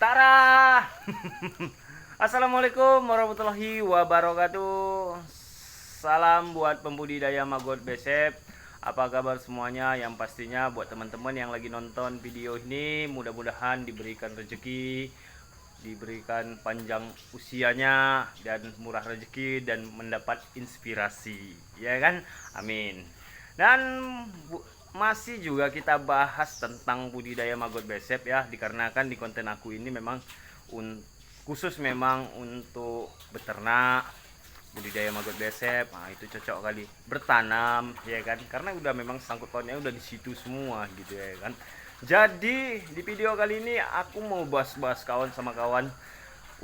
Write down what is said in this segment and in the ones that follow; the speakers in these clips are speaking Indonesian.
Tara. Assalamualaikum warahmatullahi wabarakatuh. Salam buat pembudidaya maggot besep. Apa kabar semuanya? Yang pastinya buat teman-teman yang lagi nonton video ini, mudah-mudahan diberikan rezeki, diberikan panjang usianya dan murah rezeki dan mendapat inspirasi, ya kan? Amin. Dan masih juga kita bahas tentang budidaya maggot besep ya, dikarenakan di konten aku ini memang khusus memang untuk beternak, budidaya maggot besep. Nah, itu cocok kali bertanam ya kan, karena udah memang sangkut pautnya udah di situ semua gitu ya kan. Jadi di video kali ini aku mau bahas-bahas kawan sama kawan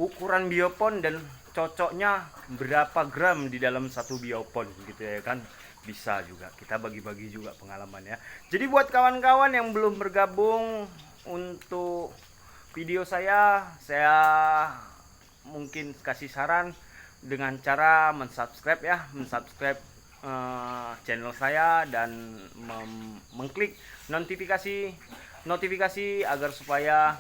ukuran biopon dan cocoknya berapa gram di dalam satu biopon gitu ya kan. Bisa juga kita bagi-bagi juga pengalaman ya. Jadi buat kawan-kawan yang belum bergabung untuk video saya mungkin kasih saran dengan cara mensubscribe ya, mensubscribe channel saya dan mengklik notifikasi agar supaya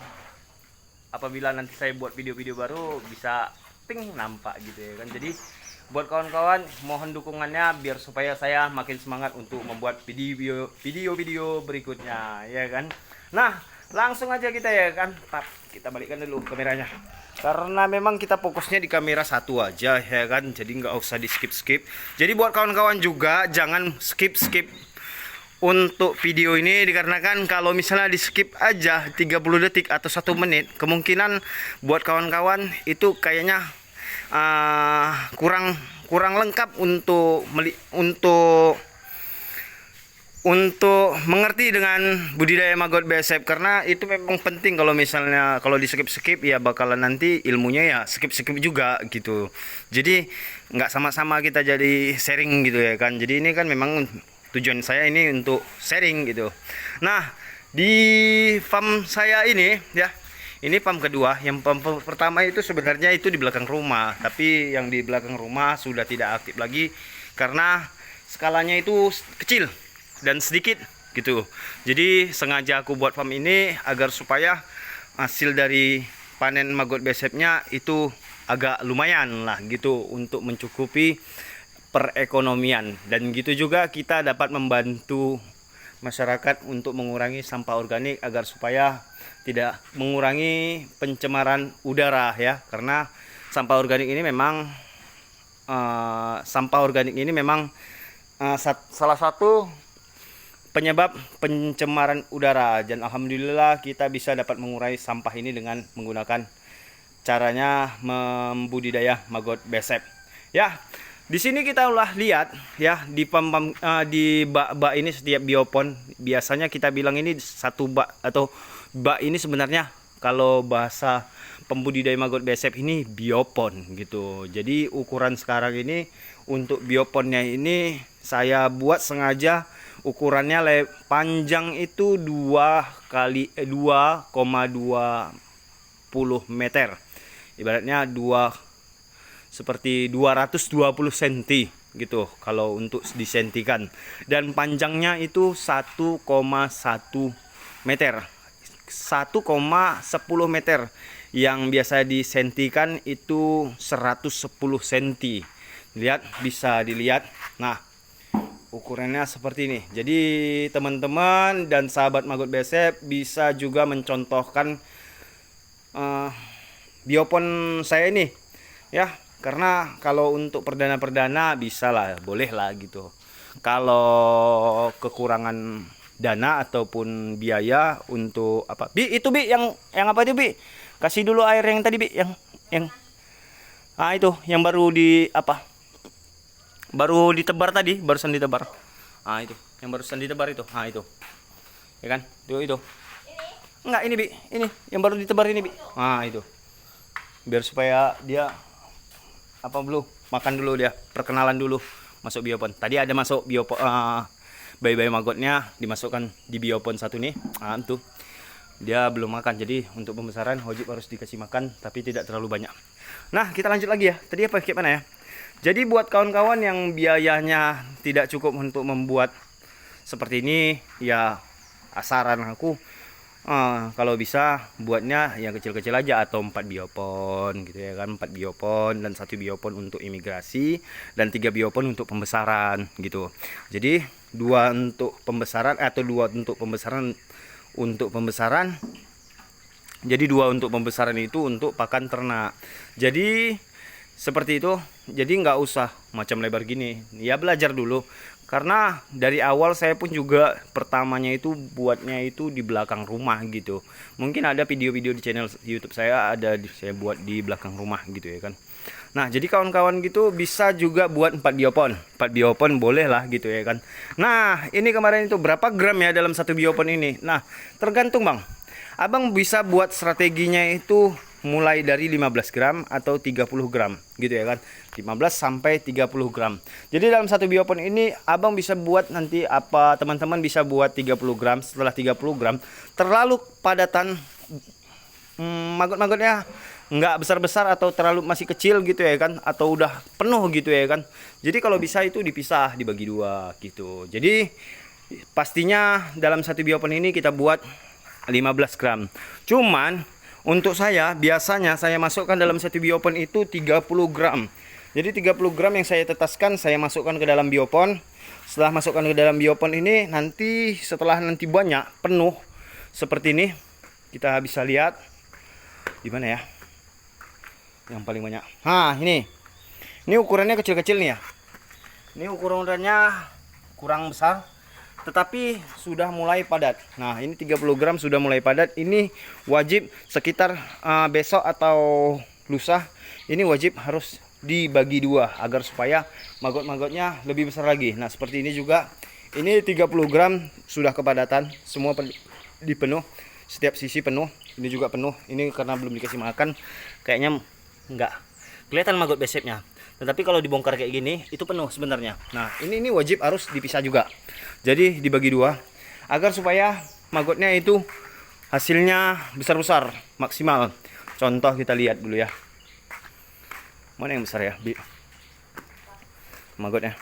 apabila nanti saya buat video-video baru bisa ping nampak gitu ya kan. Jadi buat kawan-kawan mohon dukungannya biar supaya saya makin semangat untuk membuat video-video berikutnya ya kan. Nah, langsung aja kita ya kan. Kita balikkan dulu kameranya. Karena memang kita fokusnya di kamera satu aja ya kan. Jadi nggak usah di skip-skip. Jadi buat kawan-kawan juga jangan skip-skip untuk video ini, dikarenakan kalau misalnya di skip aja 30 detik atau 1 menit, kemungkinan buat kawan-kawan itu kayaknya kurang lengkap untuk mengerti dengan budidaya maggot besep, karena itu memang penting. Kalau misalnya kalau di skip ya bakalan nanti ilmunya ya skip juga gitu. Jadi nggak sama-sama kita jadi sharing gitu ya kan. Jadi ini kan memang tujuan saya ini untuk sharing gitu. Nah, di farm saya ini ya, ini pump kedua. Yang pump pertama itu sebenarnya itu di belakang rumah, tapi yang di belakang rumah sudah tidak aktif lagi karena skalanya itu kecil dan sedikit gitu. Jadi sengaja aku buat pump ini agar supaya hasil dari panen maggot besepnya itu agak lumayan lah gitu untuk mencukupi perekonomian, dan gitu juga kita dapat membantu masyarakat untuk mengurangi sampah organik agar supaya tidak mengurangi pencemaran udara ya, karena sampah organik ini memang salah satu penyebab pencemaran udara, dan alhamdulillah kita bisa dapat mengurangi sampah ini dengan menggunakan caranya membudidaya maggot besep ya. Di sini kita ulah lihat ya, di bak ini setiap biopon biasanya kita bilang ini satu bak, atau bak ini sebenarnya kalau bahasa pembudidaya maggot besep ini biopon gitu. Jadi ukuran sekarang ini untuk bioponnya ini saya buat sengaja ukurannya panjang itu 2 2,20 meter. Ibaratnya seperti 220 cm gitu kalau untuk disentikan, dan panjangnya itu 1,1 meter, 1,10 meter, yang biasa disentikan itu 110 cm. Lihat, bisa dilihat. Nah, ukurannya seperti ini. Jadi teman-teman dan sahabat maggot besep bisa juga mencontohkan biopon saya ini ya. Karena kalau untuk perdana bisa lah, boleh lah gitu. Kalau kekurangan dana ataupun biaya untuk apa? Bi, itu Bi yang apa itu Bi? Kasih dulu air yang tadi Bi, yang itu yang baru ditebar tadi, barusan ditebar. Itu, yang barusan ditebar itu. Itu. Ya kan? Itu. Enggak, ini Bi. Ini yang baru ditebar ini Bi. Itu. Biar supaya dia makan dulu, dia perkenalan dulu masuk biopon. Tadi ada masuk biopon, bayi-bayi maggotnya dimasukkan di biopon satu nih. Tuh dia belum makan, jadi untuk pembesaran wajib harus dikasih makan, tapi tidak terlalu banyak. Nah, kita lanjut lagi ya. Tadi kayak mana ya? Jadi buat kawan-kawan yang biayanya tidak cukup untuk membuat seperti ini ya, saran aku Kalau bisa buatnya yang kecil-kecil aja atau 4 biopon gitu ya kan, 4 biopon dan 1 biopon untuk imigrasi dan 3 biopon untuk pembesaran gitu. Jadi 2 untuk pembesaran atau 2 untuk pembesaran. Jadi 2 untuk pembesaran itu untuk pakan ternak. Jadi seperti itu. Jadi nggak usah macam lebar gini. Ya belajar dulu. Karena dari awal saya pun juga pertamanya itu buatnya itu di belakang rumah gitu. Mungkin ada video-video di channel YouTube saya saya buat di belakang rumah gitu ya kan. Nah, jadi kawan-kawan gitu bisa juga buat 4 biopon. 4 biopon boleh lah gitu ya kan. Nah, ini kemarin itu berapa gram ya dalam 1 biopon ini? Nah, tergantung Bang. Abang bisa buat strateginya itu mulai dari 15 gram atau 30 gram gitu ya kan, 15 sampai 30 gram. Jadi dalam 1 biopon ini abang bisa buat nanti apa, teman-teman bisa buat 30 gram. Setelah 30 gram terlalu padatan maggot-maggotnya nggak besar-besar atau terlalu masih kecil gitu ya kan, atau udah penuh gitu ya kan. Jadi kalau bisa itu dipisah, dibagi 2 gitu. Jadi pastinya dalam 1 biopon ini kita buat 15 gram. Cuman untuk saya biasanya saya masukkan dalam 1 biopon itu 30 gram. Jadi 30 gram yang saya tetaskan saya masukkan ke dalam biopon. Setelah masukkan ke dalam biopon ini, nanti setelah nanti banyak penuh seperti ini, kita bisa lihat di mana ya yang paling banyak. Nah, ini ukurannya kecil-kecil nih ya. Ini ukurannya kurang besar, tetapi sudah mulai padat. Nah, ini 30 gram sudah mulai padat. Ini wajib sekitar besok atau lusa ini wajib harus dibagi 2 agar supaya maggot-maggotnya lebih besar lagi. Nah, seperti ini juga. Ini 30 gram sudah kepadatan, semua dipenuh, setiap sisi penuh. Ini juga penuh. Ini karena belum dikasih makan, kayaknya enggak kelihatan maggot besetnya. Tetapi kalau dibongkar kayak gini itu penuh sebenarnya. Nah, ini wajib harus dipisah juga. Jadi dibagi 2 agar supaya maggotnya itu hasilnya besar-besar, maksimal. Contoh kita lihat dulu ya. Mana yang besar ya, maggotnya.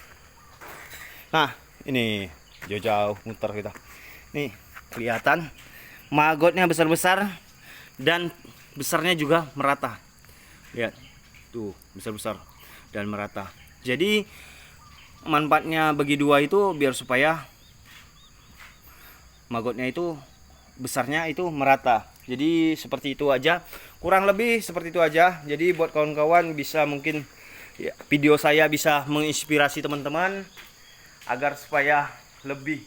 Nah, ini jauh-jauh muter kita. Nih, kelihatan maggotnya besar-besar dan besarnya juga merata. Lihat. Tuh, besar-besar dan merata. Jadi manfaatnya bagi 2 itu biar supaya maggotnya itu besarnya itu merata. Jadi seperti itu aja, kurang lebih seperti itu aja. Jadi buat kawan-kawan bisa mungkin ya, video saya bisa menginspirasi teman-teman agar supaya lebih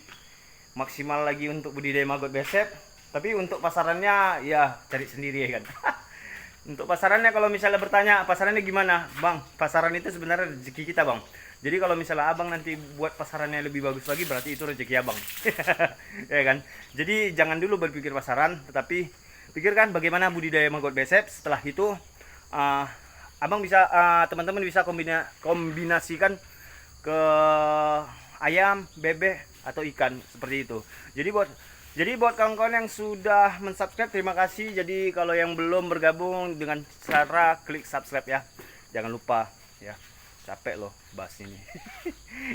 maksimal lagi untuk budidaya maggot besep. Tapi untuk pasarannya ya cari sendiri ya kan. Untuk pasarannya kalau misalnya bertanya pasarannya gimana Bang, pasaran itu sebenarnya rezeki kita Bang. Jadi kalau misalnya abang nanti buat pasarannya lebih bagus lagi, berarti itu rezeki abang. Ya kan. Jadi jangan dulu berpikir pasaran, tetapi pikirkan bagaimana budidaya maggot besep. Setelah itu abang bisa teman-teman bisa kombinasikan ke ayam, bebek atau ikan seperti itu. Jadi buat kawan-kawan yang sudah mensubscribe, terima kasih. Jadi kalau yang belum bergabung dengan cara klik subscribe ya. Jangan lupa ya. Capek loh bahas ini.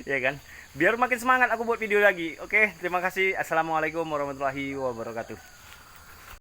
Ya kan? Biar makin semangat aku buat video lagi. Oke, terima kasih. Assalamualaikum warahmatullahi wabarakatuh.